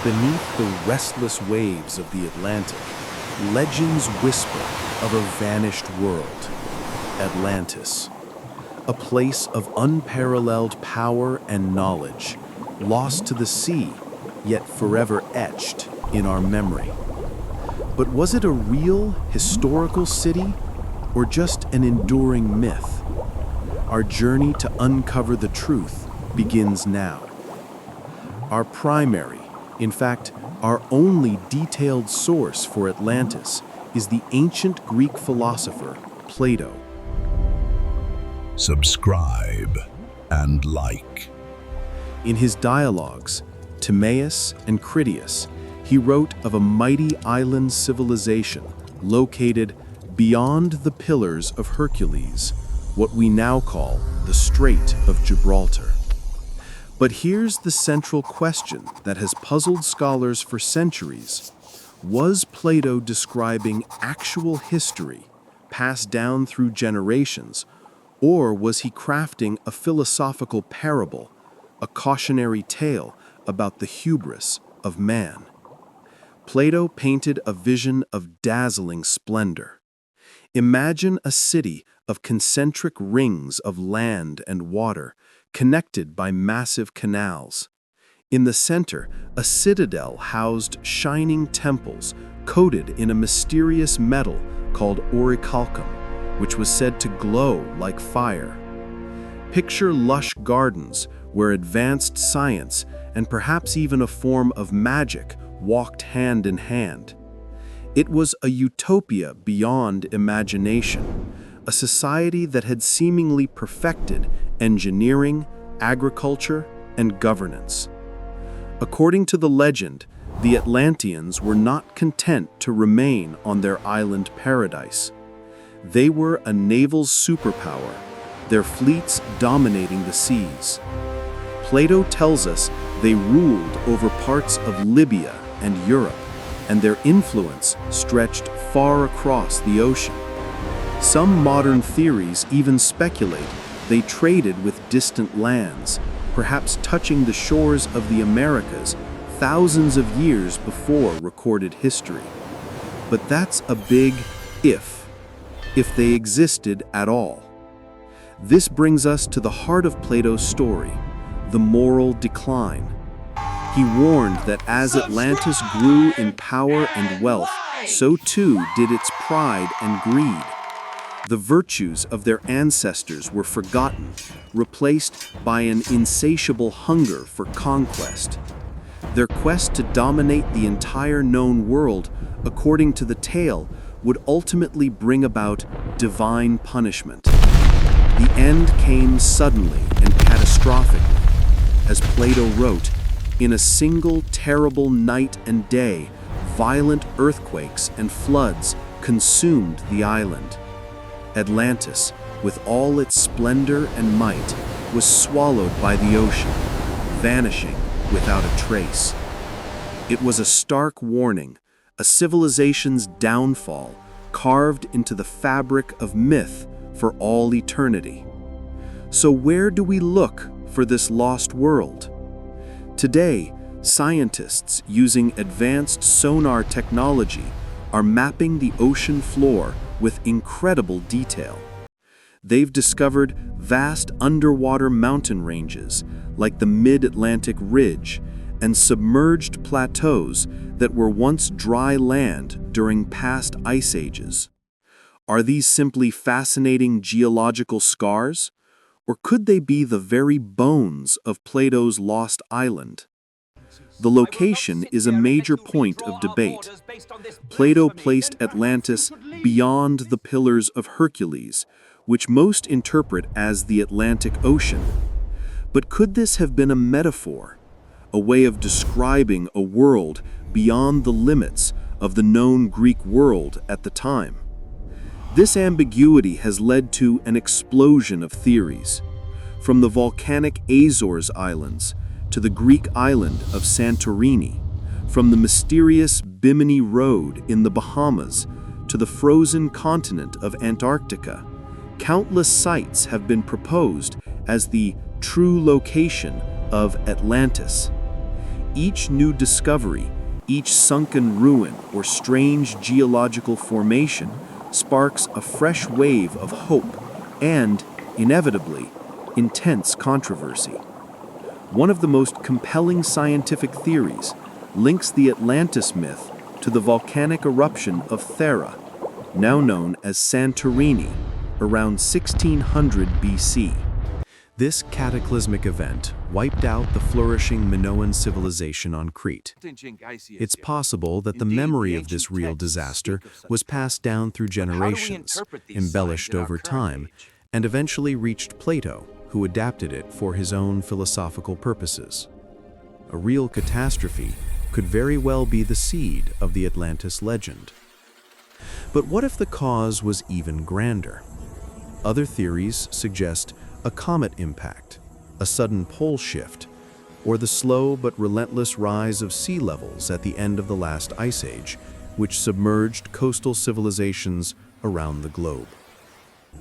Beneath the restless waves of the Atlantic, legends whisper of a vanished world, Atlantis. A place of unparalleled power and knowledge, lost to the sea, yet forever etched in our memory. But was it a real, historical city, or just an enduring myth? Our journey to uncover the truth begins now. Our primary, in fact, our only detailed source for Atlantis is the ancient Greek philosopher Plato. Subscribe and like. In his dialogues, Timaeus and Critias, he wrote of a mighty island civilization located beyond the Pillars of Hercules, what we now call the Strait of Gibraltar. But here's the central question that has puzzled scholars for centuries. Was Plato describing actual history passed down through generations, or was he crafting a philosophical parable, a cautionary tale about the hubris of man? Plato painted a vision of dazzling splendor. Imagine a city of concentric rings of land and water, connected by massive canals. In the center, a citadel housed shining temples coated in a mysterious metal called orichalcum, which was said to glow like fire. Picture lush gardens where advanced science and perhaps even a form of magic walked hand in hand. It was a utopia beyond imagination, a society that had seemingly perfected engineering, agriculture, and governance. According to the legend, the Atlanteans were not content to remain on their island paradise. They were a naval superpower, their fleets dominating the seas. Plato tells us they ruled over parts of Libya and Europe, and their influence stretched far across the ocean. Some modern theories even speculate they traded with distant lands, perhaps touching the shores of the Americas thousands of years before recorded history. But that's a big if they existed at all. This brings us to the heart of Plato's story, the moral decline. He warned that as Atlantis grew in power and wealth, so too did its pride and greed. The virtues of their ancestors were forgotten, replaced by an insatiable hunger for conquest. Their quest to dominate the entire known world, according to the tale, would ultimately bring about divine punishment. The end came suddenly and catastrophically. As Plato wrote, in a single terrible night and day, violent earthquakes and floods consumed the island. Atlantis, with all its splendor and might, was swallowed by the ocean, vanishing without a trace. It was a stark warning, a civilization's downfall, carved into the fabric of myth for all eternity. So where do we look for this lost world? Today, scientists using advanced sonar technology are mapping the ocean floor with incredible detail. They've discovered vast underwater mountain ranges like the Mid-Atlantic Ridge and submerged plateaus that were once dry land during past ice ages. Are these simply fascinating geological scars, or could they be the very bones of Plato's lost island? The location is a major point of debate. Plato placed Atlantis beyond the Pillars of Hercules, which most interpret as the Atlantic Ocean. But could this have been a metaphor, a way of describing a world beyond the limits of the known Greek world at the time? This ambiguity has led to an explosion of theories, from the volcanic Azores Islands to the Greek island of Santorini, from the mysterious Bimini Road in the Bahamas to the frozen continent of Antarctica. Countless sites have been proposed as the true location of Atlantis. Each new discovery, each sunken ruin or strange geological formation sparks a fresh wave of hope and, inevitably, intense controversy. One of the most compelling scientific theories links the Atlantis myth to the volcanic eruption of Thera, now known as Santorini, around 1600 BC. This cataclysmic event wiped out the flourishing Minoan civilization on Crete. It's possible that the memory of this real disaster was passed down through generations, embellished over time, and eventually reached Plato, who adapted it for his own philosophical purposes. A real catastrophe could very well be the seed of the Atlantis legend. But what if the cause was even grander? Other theories suggest a comet impact, a sudden pole shift, or the slow but relentless rise of sea levels at the end of the last ice age, which submerged coastal civilizations around the globe.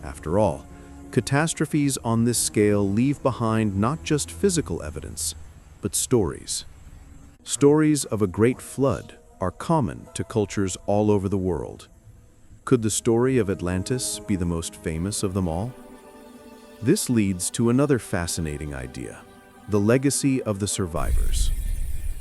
After all, catastrophes on this scale leave behind not just physical evidence, but stories. Stories of a great flood are common to cultures all over the world. Could the story of Atlantis be the most famous of them all? This leads to another fascinating idea: the legacy of the survivors.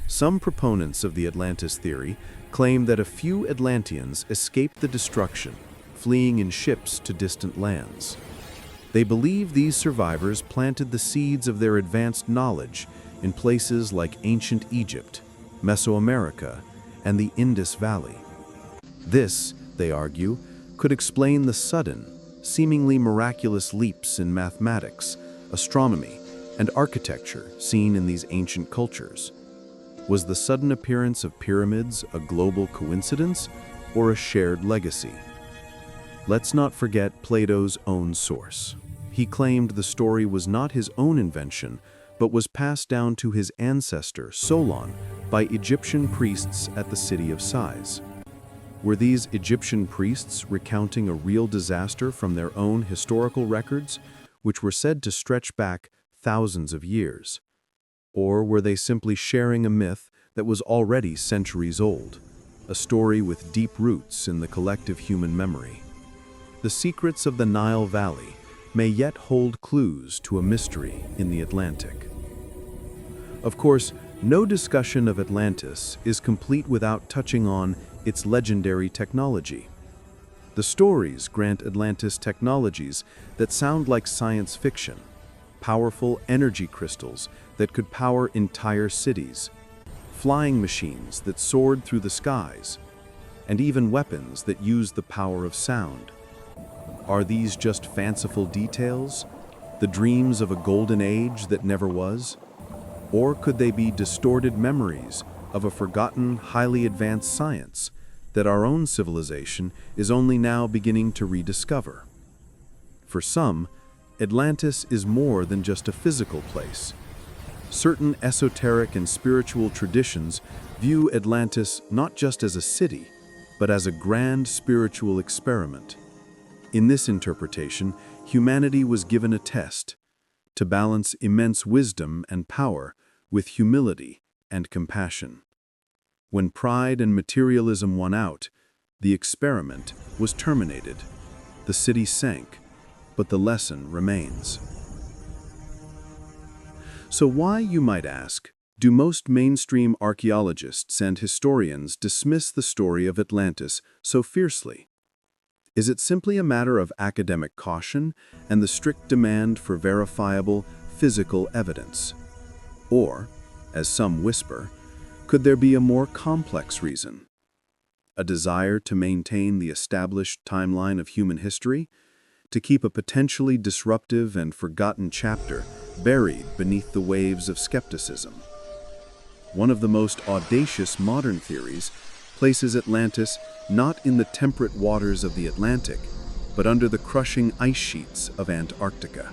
Some proponents of the Atlantis theory claim that a few Atlanteans escaped the destruction, fleeing in ships to distant lands. They believe these survivors planted the seeds of their advanced knowledge in places like ancient Egypt, Mesoamerica, and the Indus Valley. This, they argue, could explain the sudden, seemingly miraculous leaps in mathematics, astronomy, and architecture seen in these ancient cultures. Was the sudden appearance of pyramids a global coincidence or a shared legacy? Let's not forget Plato's own source. He claimed the story was not his own invention, but was passed down to his ancestor Solon by Egyptian priests at the city of Sais. Were these Egyptian priests recounting a real disaster from their own historical records, which were said to stretch back thousands of years? Or were they simply sharing a myth that was already centuries old, a story with deep roots in the collective human memory? The secrets of the Nile Valley may yet hold clues to a mystery in the Atlantic. Of course, no discussion of Atlantis is complete without touching on its legendary technology. The stories grant Atlantis technologies that sound like science fiction: powerful energy crystals that could power entire cities, flying machines that soared through the skies, and even weapons that used the power of sound. Are these just fanciful details, the dreams of a golden age that never was? Or could they be distorted memories of a forgotten, highly advanced science that our own civilization is only now beginning to rediscover? For some, Atlantis is more than just a physical place. Certain esoteric and spiritual traditions view Atlantis not just as a city, but as a grand spiritual experiment. In this interpretation, humanity was given a test to balance immense wisdom and power with humility and compassion. When pride and materialism won out, the experiment was terminated. The city sank, but the lesson remains. So why, you might ask, do most mainstream archaeologists and historians dismiss the story of Atlantis so fiercely? Is it simply a matter of academic caution and the strict demand for verifiable, physical evidence? Or, as some whisper, could there be a more complex reason? A desire to maintain the established timeline of human history? To keep a potentially disruptive and forgotten chapter buried beneath the waves of skepticism? One of the most audacious modern theories places Atlantis not in the temperate waters of the Atlantic, but under the crushing ice sheets of Antarctica.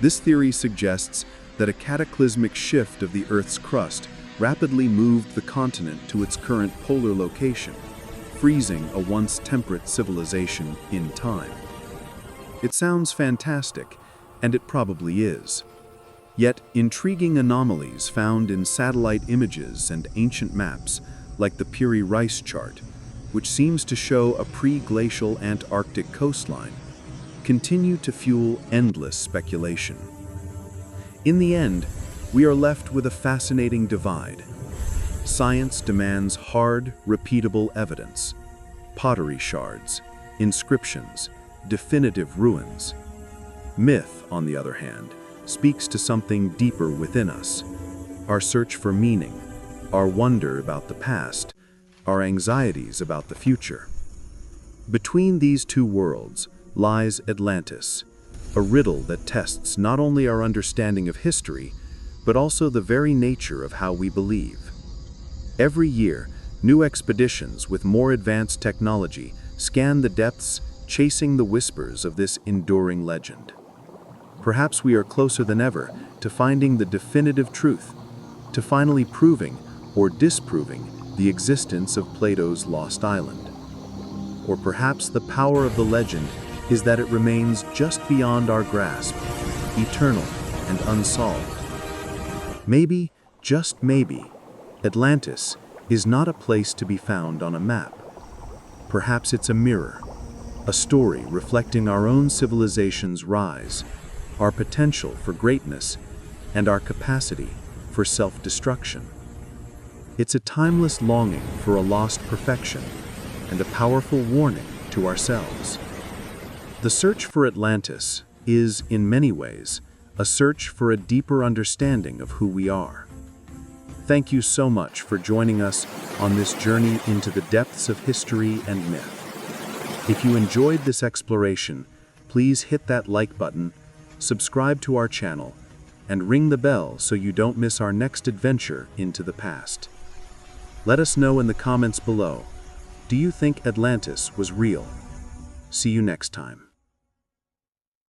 This theory suggests that a cataclysmic shift of the Earth's crust rapidly moved the continent to its current polar location, freezing a once temperate civilization in time. It sounds fantastic, and it probably is. Yet intriguing anomalies found in satellite images and ancient maps, like the Piri Rice chart, which seems to show a pre-glacial Antarctic coastline, continue to fuel endless speculation. In the end, we are left with a fascinating divide. Science demands hard, repeatable evidence: pottery shards, inscriptions, definitive ruins. Myth, on the other hand, speaks to something deeper within us: our search for meaning, our wonder about the past, our anxieties about the future. Between these two worlds lies Atlantis, a riddle that tests not only our understanding of history, but also the very nature of how we believe. Every year, new expeditions with more advanced technology scan the depths, chasing the whispers of this enduring legend. Perhaps we are closer than ever to finding the definitive truth, to finally proving or disproving the existence of Plato's lost island. Or perhaps the power of the legend is that it remains just beyond our grasp, eternal and unsolved. Maybe, just maybe, Atlantis is not a place to be found on a map. Perhaps it's a mirror, a story reflecting our own civilization's rise, our potential for greatness, and our capacity for self-destruction. It's a timeless longing for a lost perfection and a powerful warning to ourselves. The search for Atlantis is, in many ways, a search for a deeper understanding of who we are. Thank you so much for joining us on this journey into the depths of history and myth. If you enjoyed this exploration, please hit that like button, subscribe to our channel, and ring the bell so you don't miss our next adventure into the past. Let us know in the comments below, do you think Atlantis was real? See you next time.